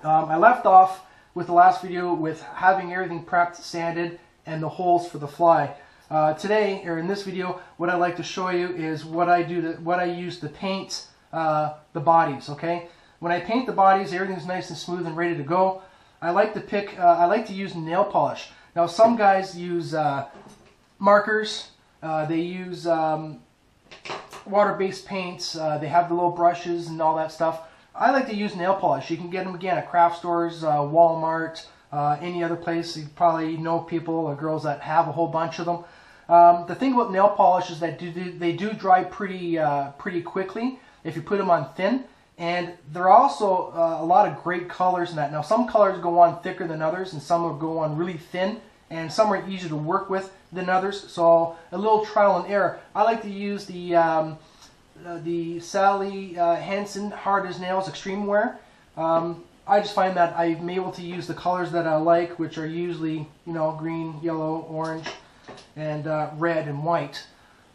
I left off with the last video with having everything prepped, sanded, and the holes for the fly. Today, or in this video, what I'd like to show you is what I use to paint the bodies. Okay, when I paint the bodies, everything's nice and smooth and ready to go. I like to use nail polish. Now, some guys use markers. They use water-based paints. They have the little brushes and all that stuff. I like to use nail polish. You can get them again at craft stores, Walmart, any other place. You probably know people or girls that have a whole bunch of them. The thing about nail polish is that they do dry pretty quickly if you put them on thin. And there are also a lot of great colors in that. Now, some colors go on thicker than others, and some will go on really thin, and some are easier to work with than others. So a little trial and error. I like to use the Sally Henson X-Tream Wear. I just find that I'm able to use the colors that I like, which are usually, green, yellow, orange, and red and white.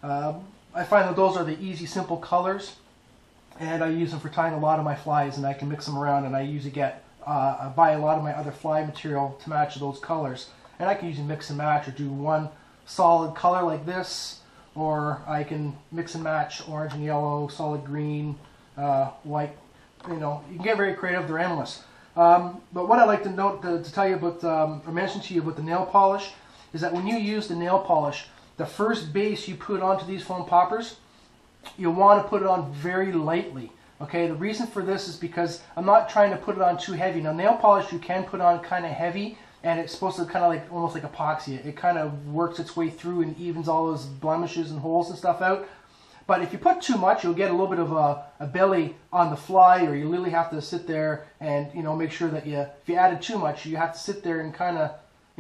I find that those are the easy, simple colors, and I use them for tying a lot of my flies, and I can mix them around, and I usually I buy a lot of my other fly material to match those colors. And I can usually mix and match or do one solid color like this, or I can mix and match orange and yellow, solid green, white. You can get very creative. They're endless. But what I'd like to tell you about, or mention to you about the nail polish, is that when you use the nail polish, the first base you put onto these foam poppers, you want to put it on very lightly. Okay, the reason for this is because I'm not trying to put it on too heavy. Now, nail polish you can put on kind of heavy, and it's supposed to kind of almost like epoxy. It kind of works its way through and evens all those blemishes and holes and stuff out. But if you put too much, you'll get a little bit of a belly on the fly, or you literally have to sit there and make sure that if you added too much, you have to sit there and kind of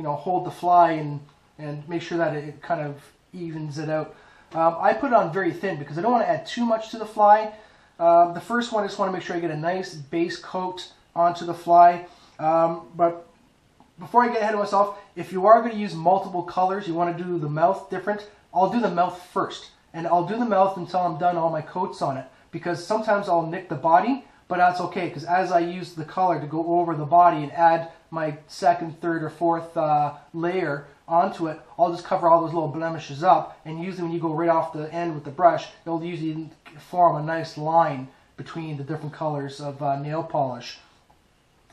hold the fly and make sure that it kind of evens it out. I put it on very thin because I don't want to add too much to the fly. The first one, I just want to make sure I get a nice base coat onto the fly. But before I get ahead of myself, if you are going to use multiple colors, you want to do the mouth different, I'll do the mouth first. And I'll do the mouth until I'm done all my coats on it. Because sometimes I'll nick the body, but that's okay. Because as I use the color to go over the body and add my second, third, or fourth layer onto it, I'll just cover all those little blemishes up. And usually when you go right off the end with the brush, it'll usually form a nice line between the different colors of nail polish.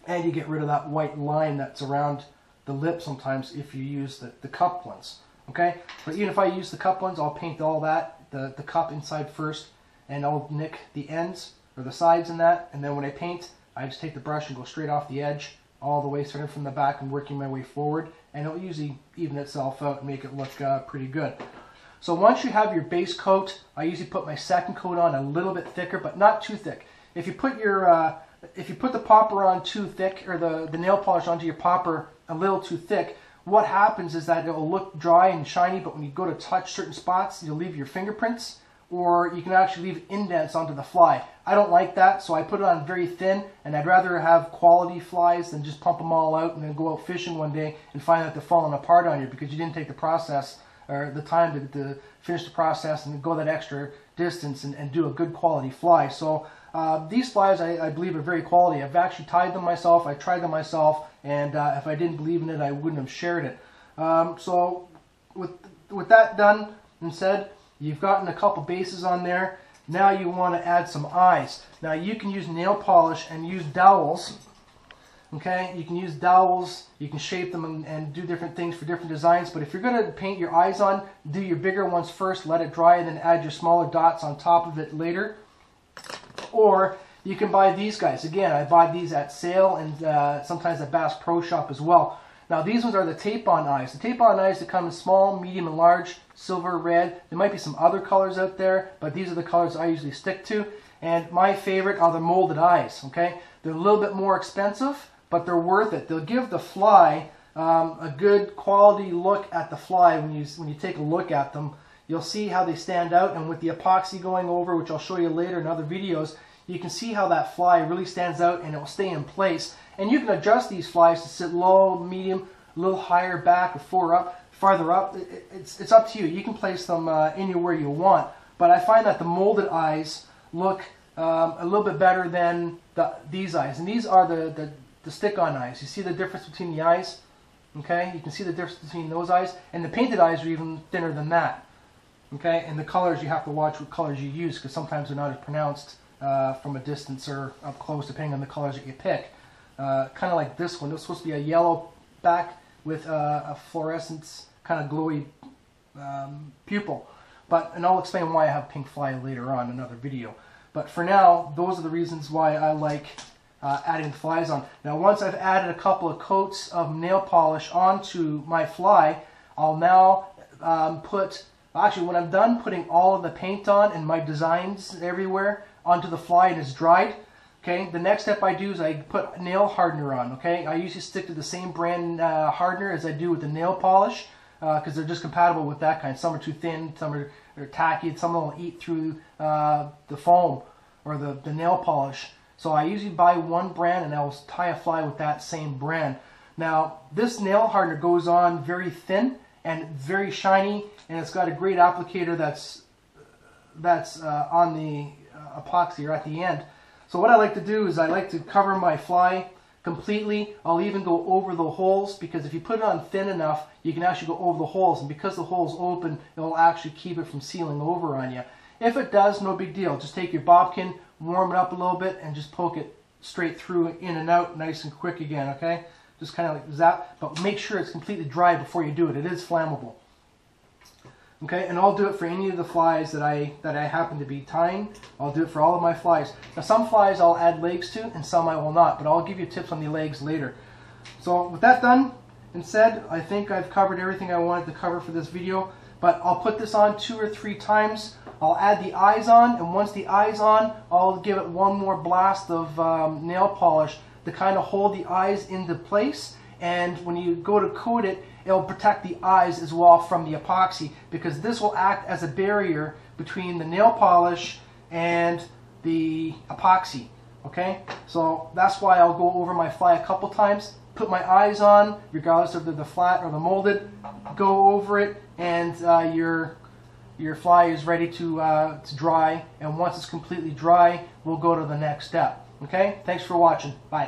And you get rid of that white line that's around the lip sometimes if you use the cup ones. Okay, but even if I use the cup ones, I'll paint all that, the cup inside first, and I'll nick the ends or the sides in that, and then when I paint, I just take the brush and go straight off the edge, all the way starting from the back and working my way forward, and it'll usually even itself out and make it look pretty good. So once you have your base coat, I usually put my second coat on a little bit thicker, but not too thick. If you put the popper on too thick, or the nail polish onto your popper a little too thick, what happens is that it will look dry and shiny, but when you go to touch certain spots, you'll leave your fingerprints, or you can actually leave indents onto the fly. I don't like that, so I put it on very thin, and I'd rather have quality flies than just pump them all out and then go out fishing one day and find that they're falling apart on you because you didn't take the process or the time to finish the process and go that extra distance and do a good quality fly. So these flies, I believe, are very quality. I've actually tied them myself. I tried them myself, and if I didn't believe in it, I wouldn't have shared it. So with that done and said, you've gotten a couple bases on there. Now you want to add some eyes. Now you can use nail polish and use dowels. Okay, you can use dowels. You can shape them and do different things for different designs. But if you're going to paint your eyes on, do your bigger ones first, let it dry, and then add your smaller dots on top of it later. Or you can buy these guys. Again, I buy these at sale and sometimes at Bass Pro Shop as well. Now these ones are the tape-on eyes. The tape-on eyes that come in small, medium, and large, silver, red. There might be some other colors out there, but these are the colors I usually stick to. And my favorite are the molded eyes. Okay, they're a little bit more expensive, but they're worth it. They'll give the fly a good quality look at the fly when you take a look at them. You'll see how they stand out, and with the epoxy going over, which I'll show you later in other videos, you can see how that fly really stands out and it will stay in place. And you can adjust these flies to sit low, medium, a little higher back, or farther up. It's up to you. You can place them anywhere you want. But I find that the molded eyes look a little bit better than these eyes. And these are the the stick-on eyes. You see the difference between the eyes? Okay, you can see the difference between those eyes, and the painted eyes are even thinner than that. Okay, and the colors, you have to watch what colors you use, because sometimes they're not as pronounced from a distance or up close, depending on the colors that you pick. Kind of like this one. This is supposed to be a yellow back with a fluorescence, kind of glowy pupil. And I'll explain why I have pink fly later on in another video. But for now, those are the reasons why I like adding the flies on. Now, once I've added a couple of coats of nail polish onto my fly, I'll now actually, when I'm done putting all of the paint on and my designs everywhere onto the fly and it's dried, okay, the next step I do is I put nail hardener on, okay? I usually stick to the same brand hardener as I do with the nail polish, because they're just compatible with that kind. Some are too thin, some are tacky, some will eat through the foam or the nail polish. So I usually buy one brand and I'll tie a fly with that same brand. Now, this nail hardener goes on very thin and very shiny, and it's got a great applicator that's on the epoxy or at the end. So what I like to do is I like to cover my fly completely. I'll even go over the holes, because if you put it on thin enough, you can actually go over the holes, and because the hole's open, it'll actually keep it from sealing over on you. If it does, no big deal. Just take your bobkin, warm it up a little bit, and just poke it straight through, in and out, nice and quick again, okay? Just kind of like that, but make sure it's completely dry before you do it. It is flammable. Okay, and I'll do it for any of the flies that I happen to be tying. I'll do it for all of my flies. Now, some flies I'll add legs to, and some I will not, but I'll give you tips on the legs later. So with that done and said, I think I've covered everything I wanted to cover for this video, but I'll put this on 2 or 3 times. I'll add the eyes on, and once the eyes on, I'll give it one more blast of nail polish to kind of hold the eyes into place, and when you go to coat it, it'll protect the eyes as well from the epoxy, because this will act as a barrier between the nail polish and the epoxy. Okay, so that's why I'll go over my fly a couple times, put my eyes on, regardless of the flat or the molded, go over it, and your fly is ready to dry. And once it's completely dry, we'll go to the next step. Okay, thanks for watching. Bye.